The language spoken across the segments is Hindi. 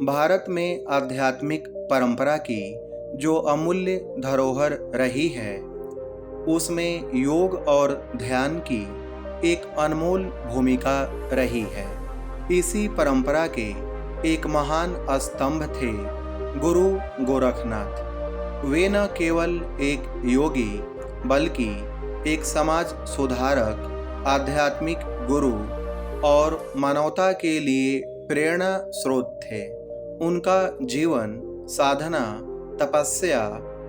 भारत में आध्यात्मिक परंपरा की जो अमूल्य धरोहर रही है, उसमें योग और ध्यान की एक अनमोल भूमिका रही है। इसी परंपरा के एक महान स्तंभ थे गुरु गोरखनाथ। वे न केवल एक योगी बल्कि एक समाज सुधारक, आध्यात्मिक गुरु और मानवता के लिए प्रेरणा स्रोत थे। उनका जीवन साधना, तपस्या,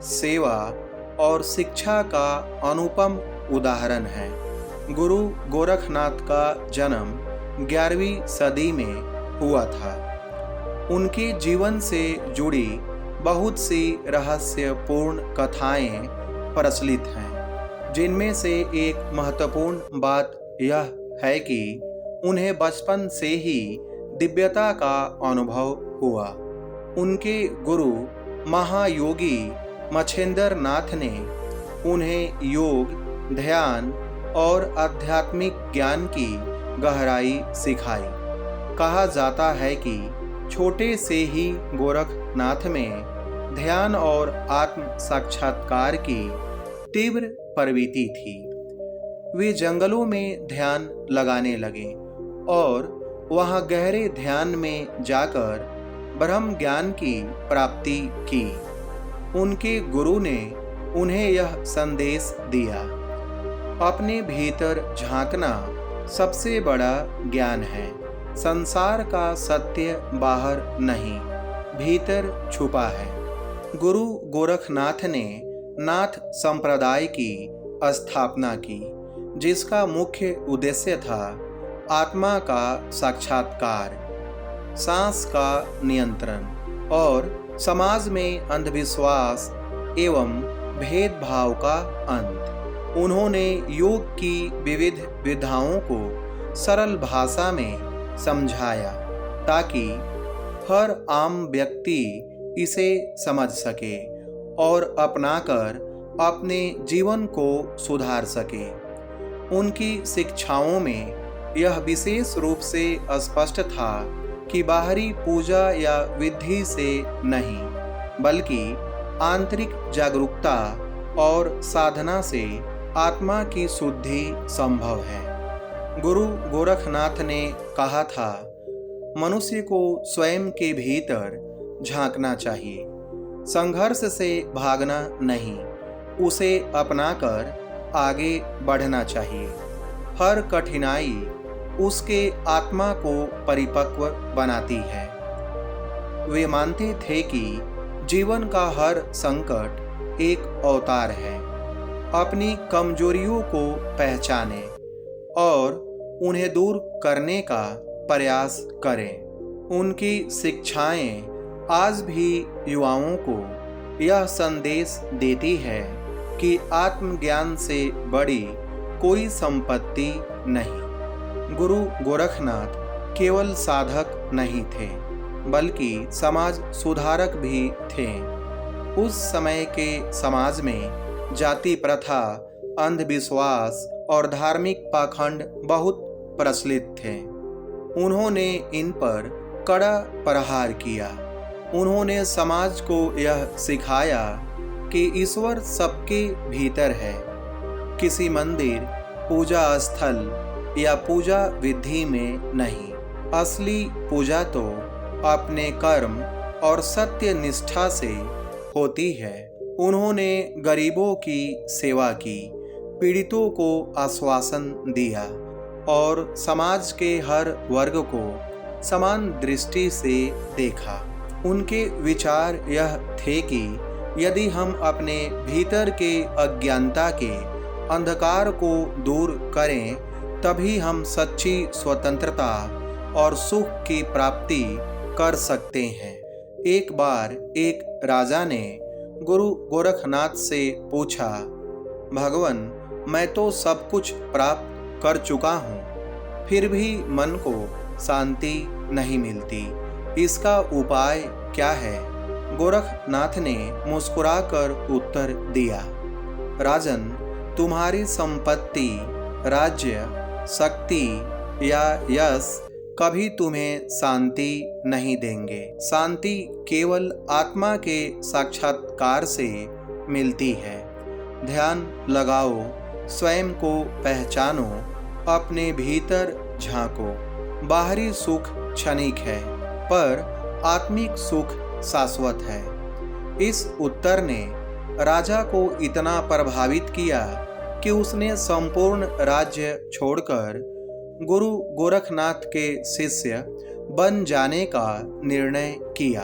सेवा और शिक्षा का अनुपम उदाहरण है। गुरु गोरखनाथ का जन्म 11वीं सदी में हुआ था। उनके जीवन से जुड़ी बहुत सी रहस्यपूर्ण कथाएं प्रचलित हैं, जिनमें से एक महत्वपूर्ण बात यह है कि उन्हें बचपन से ही दिव्यता का अनुभव हुआ। उनके गुरु महायोगी मच्छिंद्र नाथ ने उन्हें योग, ध्यान और आध्यात्मिक ज्ञान की गहराई सिखाई। कहा जाता है कि छोटे से ही गोरखनाथ में ध्यान और आत्म साक्षात्कार की तीव्र प्रवृत्ति थी। वे जंगलों में ध्यान लगाने लगे और वहां गहरे ध्यान में जाकर ब्रह्म ज्ञान की प्राप्ति की। उनके गुरु ने उन्हें यह संदेश दिया, अपने भीतर झांकना सबसे बड़ा ज्ञान है। संसार का सत्य बाहर नहीं, भीतर छुपा है। गुरु गोरखनाथ ने नाथ संप्रदाय की स्थापना की, जिसका मुख्य उद्देश्य था आत्मा का साक्षात्कार, सांस का नियंत्रण और समाज में अंधविश्वास एवं भेदभाव का अंत। उन्होंने योग की विविध विधाओं को सरल भाषा में समझाया ताकि हर आम व्यक्ति इसे समझ सके और अपनाकर अपने जीवन को सुधार सके। उनकी शिक्षाओं में यह विशेष रूप से स्पष्ट था कि बाहरी पूजा या विधि से नहीं, बल्कि आंतरिक जागरूकता और साधना से आत्मा की शुद्धि संभव है। गुरु गोरखनाथ ने कहा था, मनुष्य को स्वयं के भीतर झांकना चाहिए, संघर्ष से भागना नहीं, उसे अपनाकर आगे बढ़ना चाहिए। हर कठिनाई उसके आत्मा को परिपक्व बनाती है। वे मानते थे कि जीवन का हर संकट एक अवतार है। अपनी कमजोरियों को पहचाने और उन्हें दूर करने का प्रयास करें। उनकी शिक्षाएं आज भी युवाओं को यह संदेश देती है कि आत्मज्ञान से बड़ी कोई संपत्ति नहीं। गुरु गोरखनाथ केवल साधक नहीं थे, बल्कि समाज सुधारक भी थे। उस समय के समाज में जाति प्रथा, अंधविश्वास और धार्मिक पाखंड बहुत प्रचलित थे। उन्होंने इन पर कड़ा प्रहार किया। उन्होंने समाज को यह सिखाया कि ईश्वर सबके भीतर है, किसी मंदिर, पूजा स्थल या पूजा विधि में नहीं। असली पूजा तो अपने कर्म और सत्य निष्ठा से होती है। उन्होंने गरीबों की सेवा की, पीड़ितों को आश्वासन दिया और समाज के हर वर्ग को समान दृष्टि से देखा। उनके विचार यह थे कि यदि हम अपने भीतर के अज्ञानता के अंधकार को दूर करें, तभी हम सच्ची स्वतंत्रता और सुख की प्राप्ति कर सकते हैं। एक बार एक राजा ने गुरु गोरखनाथ से पूछा, भगवान, मैं तो सब कुछ प्राप्त कर चुका हूँ, फिर भी मन को शांति नहीं मिलती। इसका उपाय क्या है? गोरखनाथ ने मुस्कुराकर उत्तर दिया, राजन, तुम्हारी संपत्ति, राज्य, शक्ति या यश कभी तुम्हें शांति नहीं देंगे। शांति केवल आत्मा के साक्षात्कार से मिलती है। ध्यान लगाओ, स्वयं को पहचानो, अपने भीतर झांको। बाहरी सुख क्षणिक है, पर आत्मिक सुख शाश्वत है। इस उत्तर ने राजा को इतना प्रभावित किया कि उसने संपूर्ण राज्य छोड़कर गुरु गोरखनाथ के शिष्य बन जाने का निर्णय किया।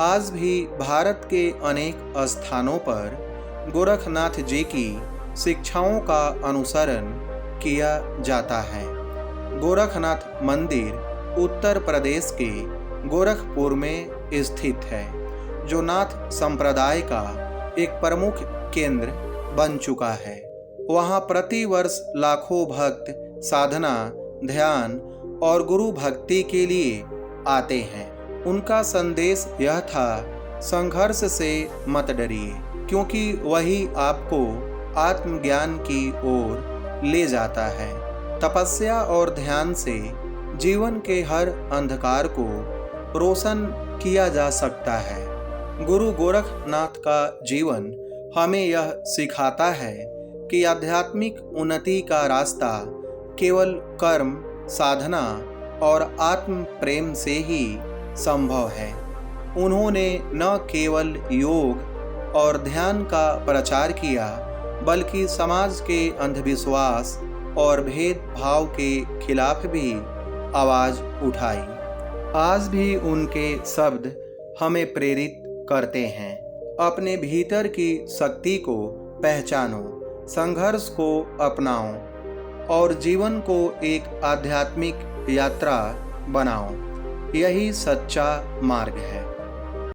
आज भी भारत के अनेक स्थानों पर गोरखनाथ जी की शिक्षाओं का अनुसरण किया जाता है। गोरखनाथ मंदिर उत्तर प्रदेश के गोरखपुर में स्थित है, जो नाथ संप्रदाय का एक प्रमुख केंद्र बन चुका है। वहाँ प्रतिवर्ष लाखों भक्त साधना, ध्यान और गुरु भक्ति के लिए आते हैं। उनका संदेश यह था, संघर्ष से मत डरिए, क्योंकि वही आपको आत्मज्ञान की ओर ले जाता है। तपस्या और ध्यान से जीवन के हर अंधकार को रोशन किया जा सकता है। गुरु गोरखनाथ का जीवन हमें यह सिखाता है कि आध्यात्मिक उन्नति का रास्ता केवल कर्म, साधना और आत्म प्रेम से ही संभव है। उन्होंने न केवल योग और ध्यान का प्रचार किया, बल्कि समाज के अंधविश्वास और भेदभाव के खिलाफ भी आवाज उठाई। आज भी उनके शब्द हमें प्रेरित करते हैं। अपने भीतर की शक्ति को पहचानो, संघर्ष को अपनाओ और जीवन को एक आध्यात्मिक यात्रा बनाओ। यही सच्चा मार्ग है।